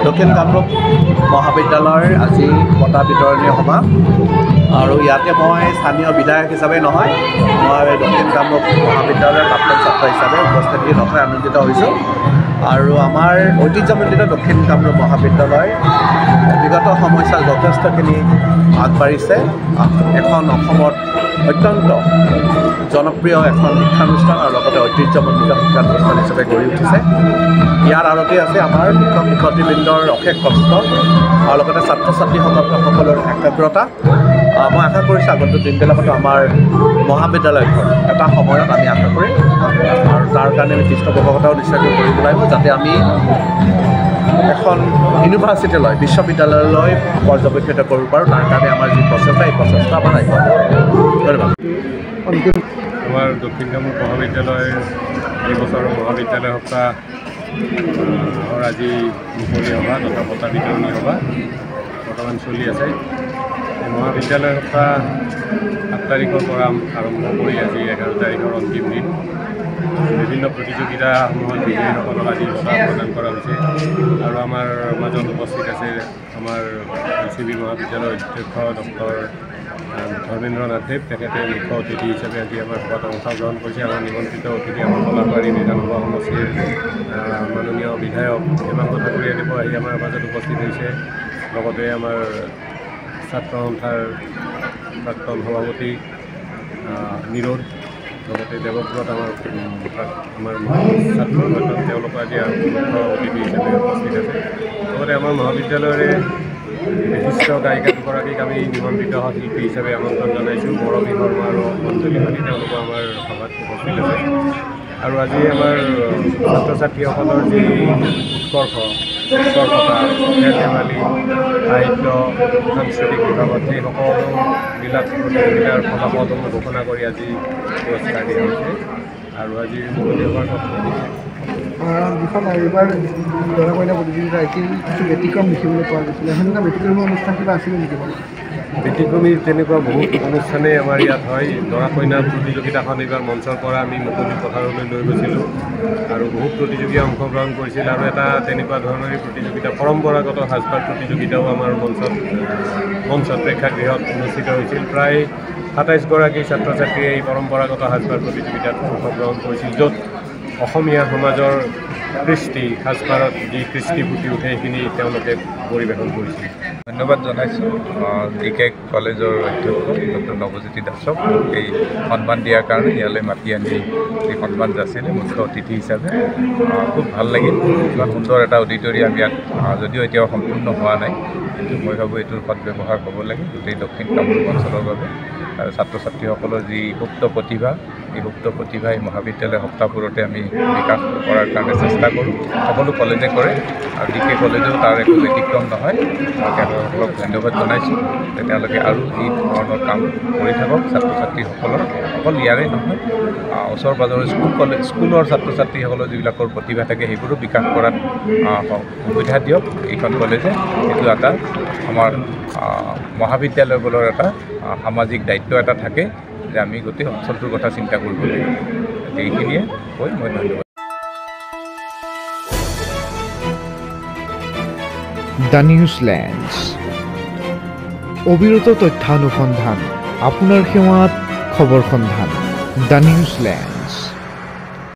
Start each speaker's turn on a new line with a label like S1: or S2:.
S1: দক্ষিণ কামৰূপ মহাবিদ্যালয়ৰ আজি বঁটা বিতৰণী সভা আৰু ইয়াতে মই স্থানীয় বিধায়ক হিচাপে নহয় মই দক্ষিণ কামৰূপ মহাবিদ্যালয়ৰ প্ৰাক্তন ছাত্ৰ হিচাপে উপস্থিতি নথৈ আনন্দিত হৈছোঁ আৰু আমাৰ ঐতিহ্যমণ্ডিত দক্ষিণ কামৰূপ মহাবিদ্যালয় বিগত সময়ছোৱাত যথেষ্টখিনি আগবাঢ়িছে এখন অসমত অত্যন্ত জনপ্ৰিয় এখন শিক্ষানুষ্ঠান আৰু লগতে ঐতিহ্যমণ্ডিত শিক্ষানুষ্ঠান হিচাপে গঢ়ি উঠিছে ইয়াৰ আঁৰতে আছে আমাৰ শিক্ষক শিক্ষয়িত্ৰীবৃন্দৰ অশেষ কষ্ট আৰু লগতে ছাত্ৰ ছাত্ৰীসকলৰ একাগ্ৰতা মই আশা কৰিছোঁ আগন্তুক দিনবিলাকতো আমাৰ মহাবিদ্যালয়খন এটা সময়ত আমি আশা কৰিম আৰু তাৰ কাৰণে আমি পৃষ্ঠপোষকতাও নিশ্চয়কৈ কৰিব লাগিব যাতে আমি এখন ইউনিভাৰ্চিটিলৈ বিশ্ববিদ্যালয়লৈ পৰ্যবেক্ষিত কৰিব পাৰোঁ তাৰ কাৰণে আমাৰ যি প্ৰচেষ্টা এই প্ৰচেষ্টা আমাৰ ধন্যবাদ
S2: আমাৰ দক্ষিণ কামৰূপ মহাবিদ্যালয়ৰ এই বছৰৰ মহাবিদ্যালয় সপ্তাহ আজি মুকলি সভা তথা বঁটা বিতৰণী সভা বৰ্তমান চলি আছে এই মহাবিদ্যালয় সপ্তাহ 7 তাৰিখৰ পৰা আৰম্ভ কৰি আজি 11 তাৰিখৰ অন্তিম দিন বিভিন্ন প্ৰতিযোগিতাসমূহত বিজয়ীসকলক আজি বঁটা প্ৰদান কৰা হৈছে আৰু আমাৰ মাজত উপস্থিত আছে আমাৰ LCB মহাবিদ্যালয়ৰ অধ্যক্ষ ডক্টৰ ধৰ্মেন্দ্ৰ নাথ দেৱ তেখেতে মুখ্য অতিথি হিচাপে আজি আমাৰ সভাত অংশগ্ৰহণ কৰিছে আমাৰ নিমন্ত্ৰিত অতিথি আমাৰ কলাবাৰী বিধানসভা সমষ্টিৰ মাননীয় বিধায়ক হেমন্ত ঠাকুৰীয়াদেৱ আহি আমাৰ মাজত উপস্থিত হৈছে লগতে আমাৰ ছাত্ৰ সন্থাৰ প্ৰাক্তন সভাপতি নিৰোধ লগতে দেৱপুৰত আমাৰ ছাত্ৰ তেওঁলোকৰ আজি মুখ্য অতিথি হিচাপে উপস্থিত আছে লগতে আমাৰ মহাবিদ্যালয়ৰে বিশিষ্ট গায়িকা দুগৰাকীক আমি নিমন্ত্ৰিত শিল্পী হিচাপে আমন্ত্ৰণ জনাইছোঁ বৰমী শৰ্মা আৰু অঞ্জলি মালি তেওঁলোকো আমাৰ সভাত উপস্থিত আছে আৰু আজি আমাৰ ছাত্ৰ ছাত্ৰীসকলৰ যি উৎকৰ্ষতা খেল ধেমালি সাহিত্য সাংস্কৃতিক বিভাগত সেই সকলোবিলাক প্ৰতিযোগিতাৰ ফলাফলসমূহ ঘোষণা কৰি আজি পুৰস্কাৰ দিয়া হৈছে আৰু আজি মুকলি হোৱাৰ কথা
S3: যিখন এইবাৰ দৰা কইনা প্ৰতিযোগিতা আছিল কিছু ব্যতিক্ৰম দেখিবলৈ পোৱা গৈছিলে সেনেকুৱা ব্যতিক্ৰমী অনুষ্ঠান কিবা আছিলে নেকি বাৰু
S2: ব্যতিক্ৰমী তেনেকুৱা বহুত অনুষ্ঠানেই আমাৰ ইয়াত হয় দৰা কইনা প্ৰতিযোগিতাখন এইবাৰ মঞ্চৰ পৰা আমি মুকলি পথাৰলৈ লৈ গৈছিলোঁ আৰু বহুত প্ৰতিযোগীয়ে অংশগ্ৰহণ কৰিছিল আৰু এটা তেনেকুৱা ধৰণৰে প্ৰতিযোগিতা পৰম্পৰাগত সাজপাৰ প্ৰতিযোগিতাও আমাৰ মঞ্চত প্ৰেক্ষাগৃহত অনুষ্ঠিত হৈছিল প্ৰায় 27গৰাকী ছাত্ৰ ছাত্ৰীয়ে এই পৰম্পৰাগত সাজপাৰ প্ৰতিযোগিতাত অংশগ্ৰহণ কৰিছিল য'ত অসমীয়া সমাজৰ কৃষ্টি সাজপাৰত যি কৃষ্টি ফুটি উঠে সেইখিনি তেওঁলোকে পৰিৱেশন কৰিছিল
S4: ধন্যবাদ জনাইছোঁ DK কলেজৰ অধ্যক্ষ ডক্টৰ নৱজ্যোতি দাসক এই সন্মান দিয়াৰ কাৰণে ইয়ালৈ মাতি আনি এই সন্মান যাচিলে মুখ্য অতিথি হিচাপে খুব ভাল লাগিল ইমান সুন্দৰ এটা অডিটৰিয়াম ইয়াত যদিও এতিয়াও সম্পূৰ্ণ হোৱা নাই কিন্তু মই ভাবোঁ এইটোৰ সদব্যৱহাৰ হ'ব লাগে গোটেই দক্ষিণ কামৰূপ অঞ্চলৰ বাবে আৰু ছাত্ৰ ছাত্ৰীসকলৰ যি সুপ্ত প্ৰতিভা এই সুপ্ত প্ৰতিভা এই মহাবিদ্যালয় সপ্তাহবোৰতে আমি বিকাশ কৰাৰ কাৰণে চেষ্টা কৰোঁ সকলো কলেজে কৰে আৰু DK কলেজেও তাৰ একো ব্যতিক্ৰম নহয় তেওঁলোকক ধন্যবাদ জনাইছোঁ তেওঁলোকে আৰু এই ধৰণৰ কাম কৰি থাকক ছাত্ৰ ছাত্ৰীসকলৰ অকল ইয়াৰে নহয় ওচৰ পাজৰৰ স্কুলৰ ছাত্ৰ ছাত্ৰীসকলৰ যিবিলাকৰ প্ৰতিভা থাকে সেইবোৰো বিকাশ কৰাত সুবিধা দিয়ক এইখন কলেজে এইটো এটা আমাৰ মহাবিদ্যালয়বোৰৰ এটা সামাজিক দায়িত্ব এটা থাকে যে আমি গোটেই অঞ্চলটোৰ কথা চিন্তা কৰিব লাগিব এইখিনিয়ে কৈ মই ধন্যবাদ
S5: দ্য নিউজলেণ্ডছ অবিৰত তথ্যানুসন্ধান আপোনাৰ সেৱাত খবৰ সন্ধান দ্য নিউজলেণ্ড